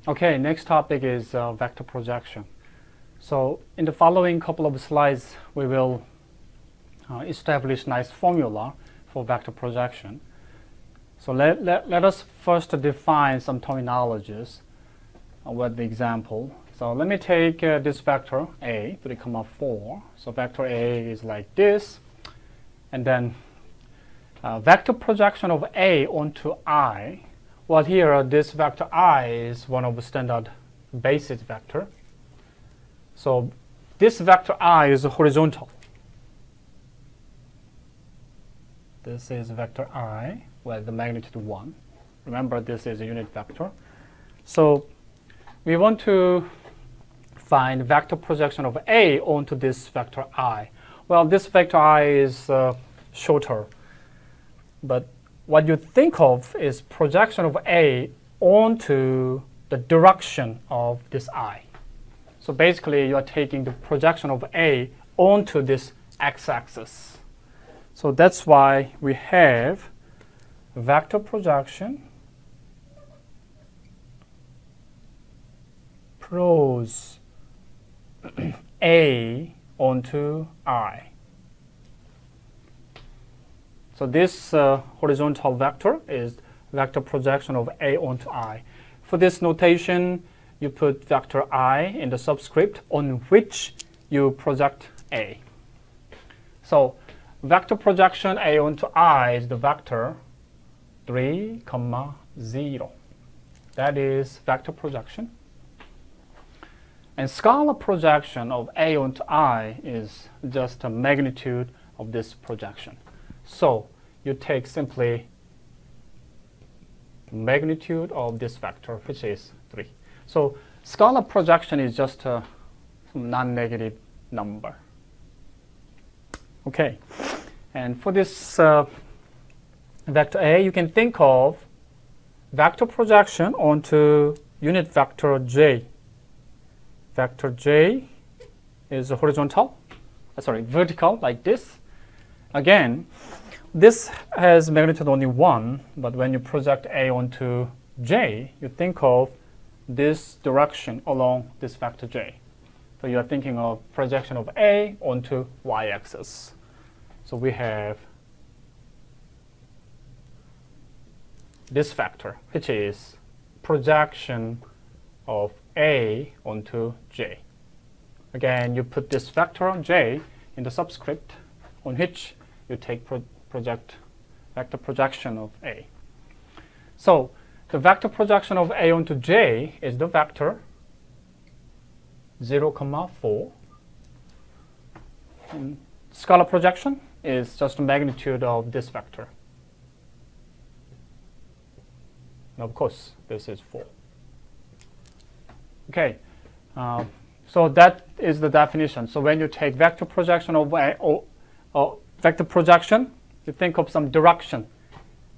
Okay, next topic is vector projection. So in the following couple of slides, we will establish nice formula for vector projection. So let us first define some terminologies with the example. So let me take this vector A, 3, 4. So vector A is like this. And then vector projection of A onto I. Well, here this vector I is one of the standard basis vector. So this vector I is horizontal. This is vector I with the magnitude 1. Remember, this is a unit vector. So we want to find vector projection of A onto this vector I. Well, this vector I is shorter, but what you think of is projection of A onto the direction of this I. So basically, you are taking the projection of A onto this x-axis. So that's why we have vector projection pros A onto I. So this horizontal vector is vector projection of A onto I. For this notation, you put vector I in the subscript on which you project A. So vector projection A onto I is the vector 3, 0. That is vector projection. And scalar projection of A onto I is just a magnitude of this projection. So you take simply magnitude of this vector, which is 3. So scalar projection is just a non-negative number. Okay, and for this vector A, you can think of vector projection onto unit vector J. Vector J is horizontal, vertical, like this. Again, this has magnitude only 1, but when you project A onto J, you think of this direction along this vector J. So you are thinking of projection of A onto y-axis. So we have this vector, which is projection of A onto J. Again, you put this vector J in the subscript on which you take vector projection of A. So the vector projection of A onto J is the vector 0, 4. And scalar projection is just the magnitude of this vector. And of course, this is 4. Okay, so that is the definition. So when you take vector projection of A, vector projection, you think of some direction,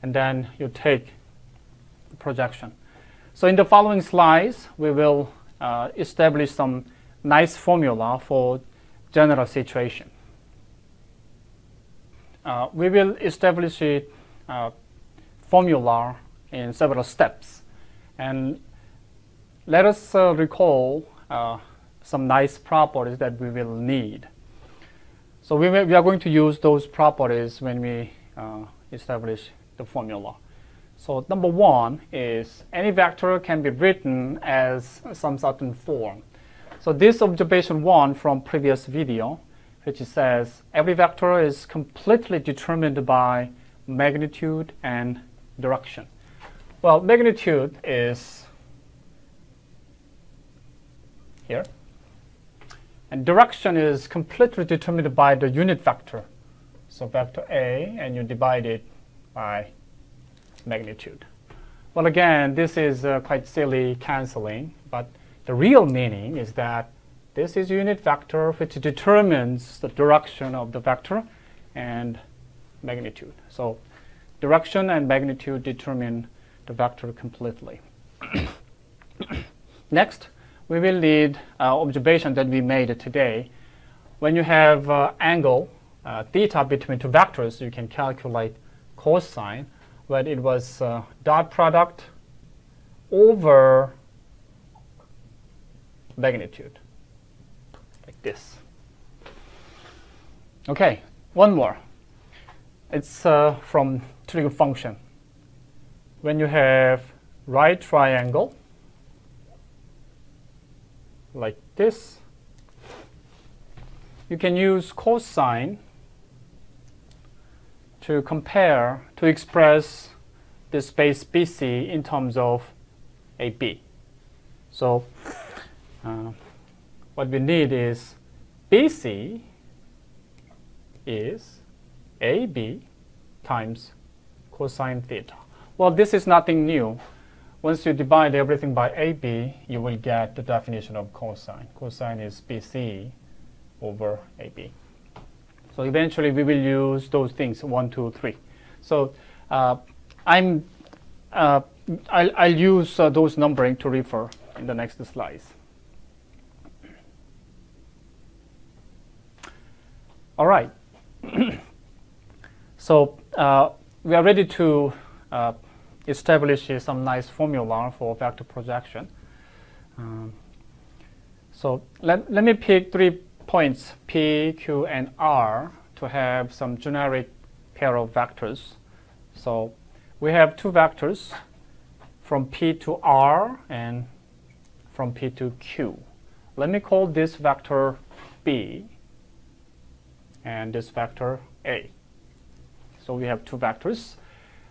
and then you take the projection. So in the following slides, we will establish some nice formula for general situation. We will establish a formula in several steps, and let us recall some nice properties that we will need. So we are going to use those properties when we establish the formula. So number 1 is any vector can be written as some certain form. So this observation 1 from previous video, which says every vector is completely determined by magnitude and direction. Well, magnitude is here, and direction is completely determined by the unit vector. So vector A, and you divide it by magnitude. Well, again, this is quite silly canceling, but the real meaning is that this is a unit vector which determines the direction of the vector and magnitude. So direction and magnitude determine the vector completely. Next, we will need observation that we made today. When you have angle theta between two vectors, you can calculate cosine, but it was dot product over magnitude, like this. Okay, one more. It's from trigonometric function. When you have right triangle, like this, you can use cosine to compare, to express the space BC in terms of AB. So what we need is BC is AB times cosine theta. Well, this is nothing new. Once you divide everything by AB, you will get the definition of cosine. Cosine is BC over AB. So eventually we will use those things, 1, 2, 3. So I'll use those numbering to refer in the next slides. All right. So we are ready to establish some nice formula for vector projection. So let me pick 3 points, P, Q, and R, to have some generic pair of vectors. So we have 2 vectors from P to R and from P to Q. Let me call this vector B and this vector A. So we have 2 vectors,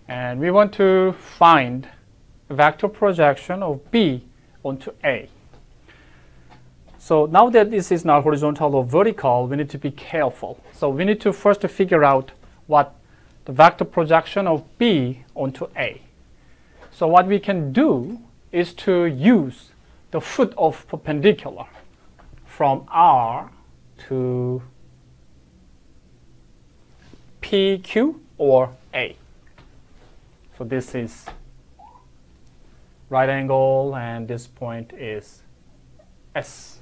and we want to find a vector projection of B onto A. So now that this is not horizontal or vertical, we need to be careful. So we need to first figure out what the vector projection of B onto A. So what we can do is to use the foot of perpendicular from R to PQ or A. So this is right angle, and this point is S.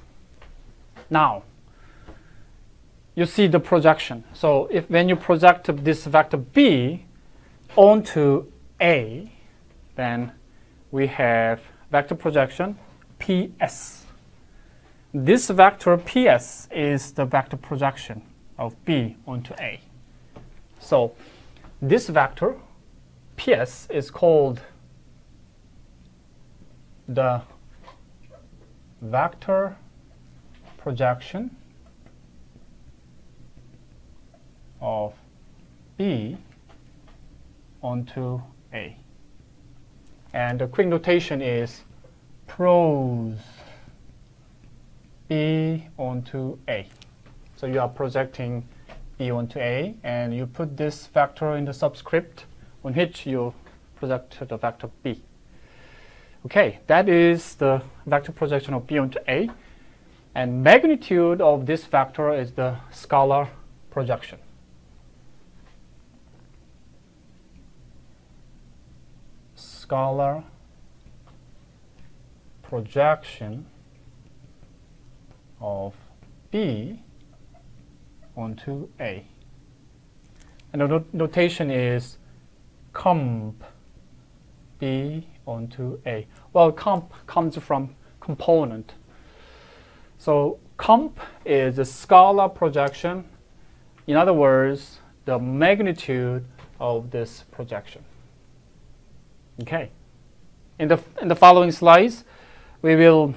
Now, you see the projection. So if when you project this vector B onto A, then we have vector projection PS. This vector PS is the vector projection of B onto A. So this vector PS is called the vector projection of B onto A. And the quick notation is pros B onto A. So you are projecting B onto A, and you put this vector in the subscript on which you project the vector B. Okay, that is the vector projection of B onto A. And magnitude of this vector is the scalar projection. Scalar projection of B onto A. And the notation is comp B onto A. Well, comp comes from component. So comp is a scalar projection. In other words, the magnitude of this projection. Okay. In the following slides, we will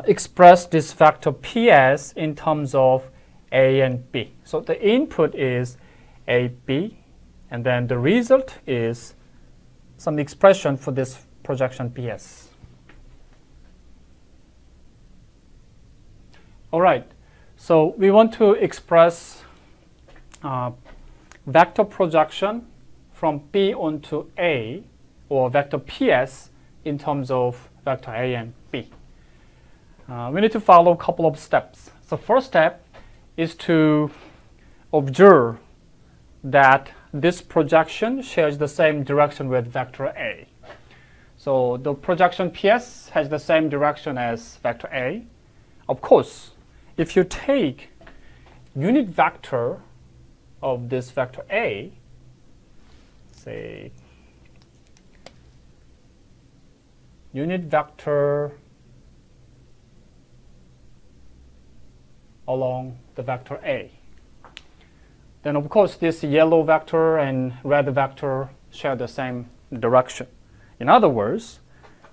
express this vector PS in terms of A and B. So the input is AB, and then the result is some expression for this projection PS. All right, so we want to express vector projection from B onto A, or vector PS, in terms of vector A and B. We need to follow a couple of steps. So first step is to observe that this projection shares the same direction with vector A. So the projection PS has the same direction as vector A. Of course, if you take unit vector of this vector A, say unit vector along the vector A. Then of course this yellow vector and red vector share the same direction. In other words,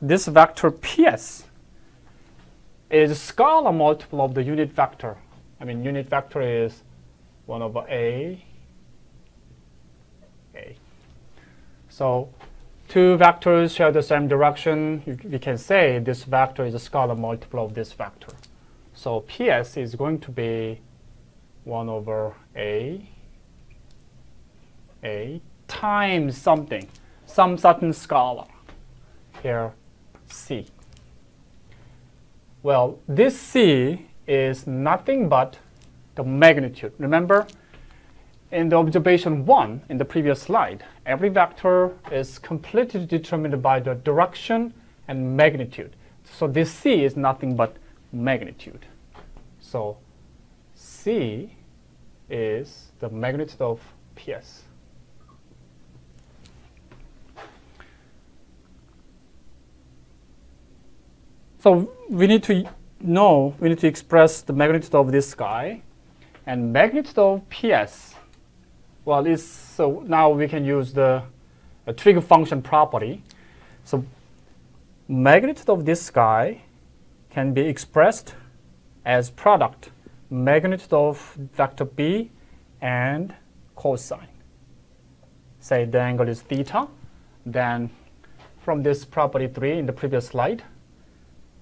this vector PS is a scalar multiple of the unit vector. I mean, unit vector is 1 over A. So two vectors share the same direction. We can say this vector is a scalar multiple of this vector. So PS is going to be 1 over A times something, some certain scalar. Here, C. Well, this C is nothing but the magnitude. Remember, in the observation 1 in the previous slide, every vector is completely determined by the direction and magnitude. So this C is nothing but magnitude. So C is the magnitude of PS. So we need to express the magnitude of this guy, and magnitude of PS. Well, so now we can use the trig function property. So magnitude of this guy can be expressed as product magnitude of vector B and cosine. Say the angle is theta. Then from this property 3 in the previous slide,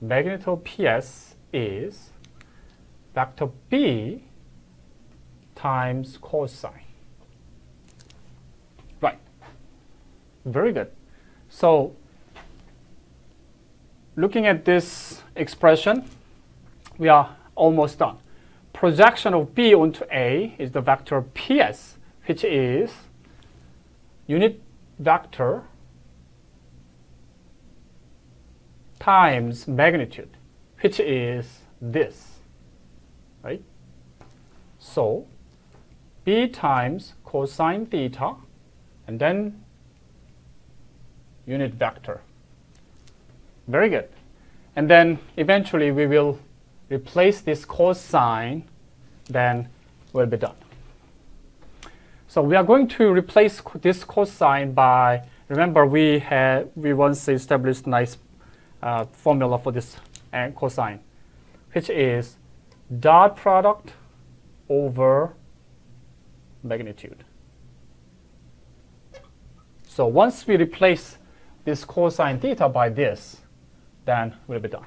magnitude of PS is vector B times cosine. Right. Very good. So looking at this expression, we are almost done. Projection of B onto A is the vector PS, which is unit vector times magnitude, which is this, right? So B times cosine theta, and then unit vector. Very good. And then eventually we will replace this cosine, then we'll be done. So we are going to replace this cosine by, remember we once established a nice formula for this cosine, which is dot product over magnitude. So once we replace this cosine theta by this, then we'll be done.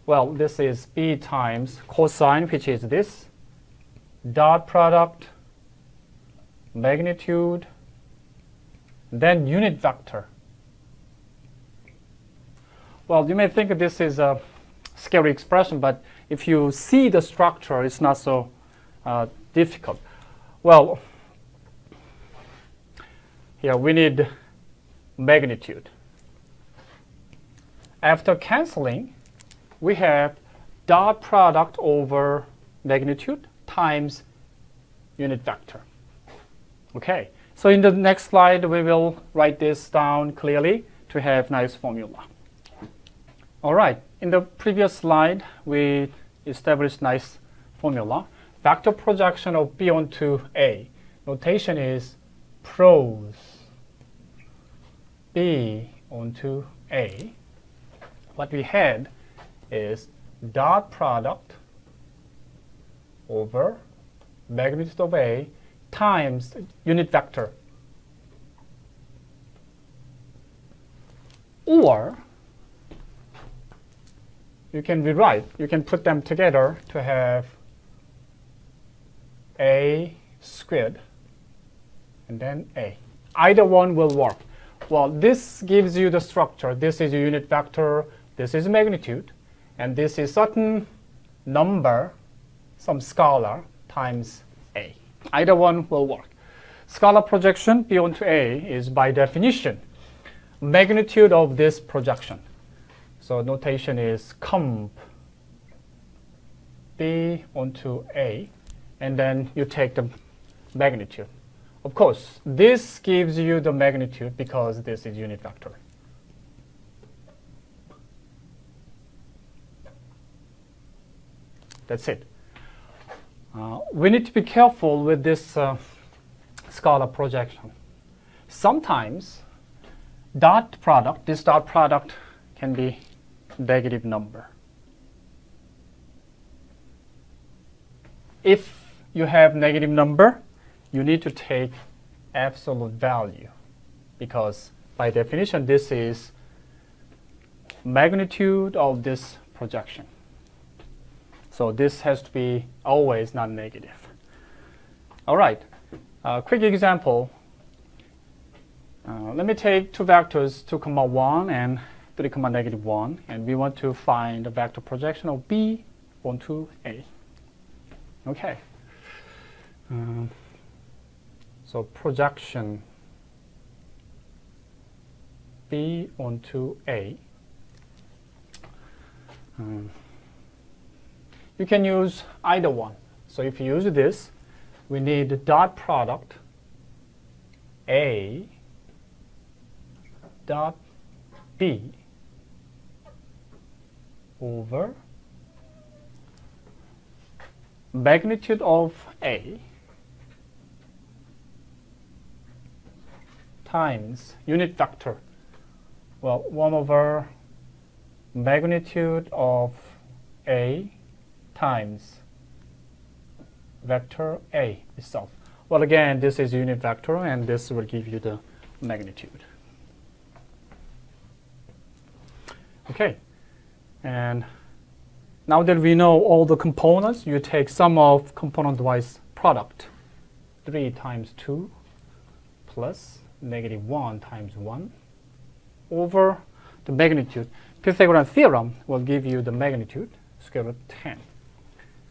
Well, this is B times cosine, which is this, dot product, magnitude, then unit vector. Well, you may think this is a scary expression, but if you see the structure, it's not so difficult. Well, here we need magnitude. After canceling, we have dot product over magnitude times unit vector. Okay, so in the next slide, we will write this down clearly to have nice formula. All right, in the previous slide, we established nice formula. Vector projection of B onto A. Notation is pros B onto A. What we had is dot product over magnitude of A times unit vector. Or you can rewrite, you can put them together to have A squared and then A. Either one will work. Well, this gives you the structure. This is a unit vector, this is magnitude, and this is certain number, some scalar, times A. Either one will work. Scalar projection B onto A is by definition magnitude of this projection. So notation is comp B onto A, and then you take the magnitude. Of course, this gives you the magnitude because this is unit vector. That's it. We need to be careful with this scalar projection. Sometimes this dot product can be negative number. If you have negative number, you need to take absolute value, because by definition this is magnitude of this projection. So this has to be always non-negative. All right, quick example. Let me take two vectors 2, 1 and 3, -1, and we want to find the vector projection of B onto A. Okay. So projection B onto A. You can use either one. So if you use this, we need the dot product A dot B over magnitude of A times unit vector. Well, 1 over magnitude of A times vector A itself. Well, again, this is unit vector, and this will give you the magnitude. Okay, and now that we know all the components, you take sum of component-wise product. 3 times 2 plus -1 times 1 over the magnitude. Pythagorean theorem will give you the magnitude, square root 10.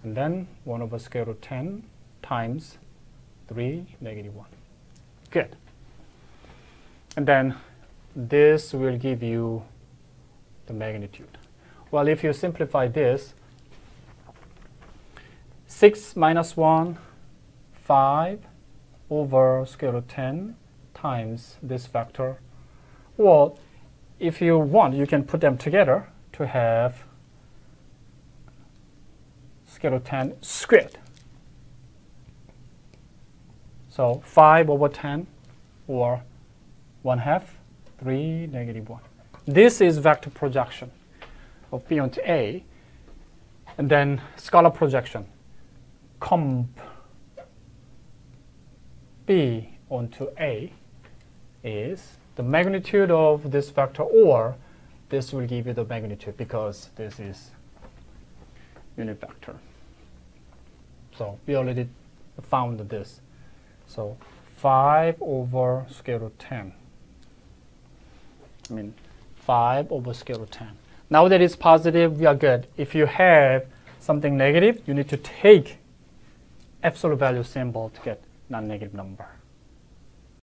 And then 1 over square root 10 times 3, -1. Good. And then this will give you the magnitude. Well, if you simplify this, 6 minus 1, 5 over square root 10 times this vector. Well, if you want, you can put them together to have square root 10 squared. So 5 over 10, or 1/2, 3, -1. This is vector projection of B onto A. And then scalar projection, comp B onto A is the magnitude of this vector, or this will give you the magnitude because this is unit vector. So we already found this. So 5 over square root 10. 5 over square root 10. Now that it's positive, we are good. If you have something negative, you need to take absolute value symbol to get non-negative number.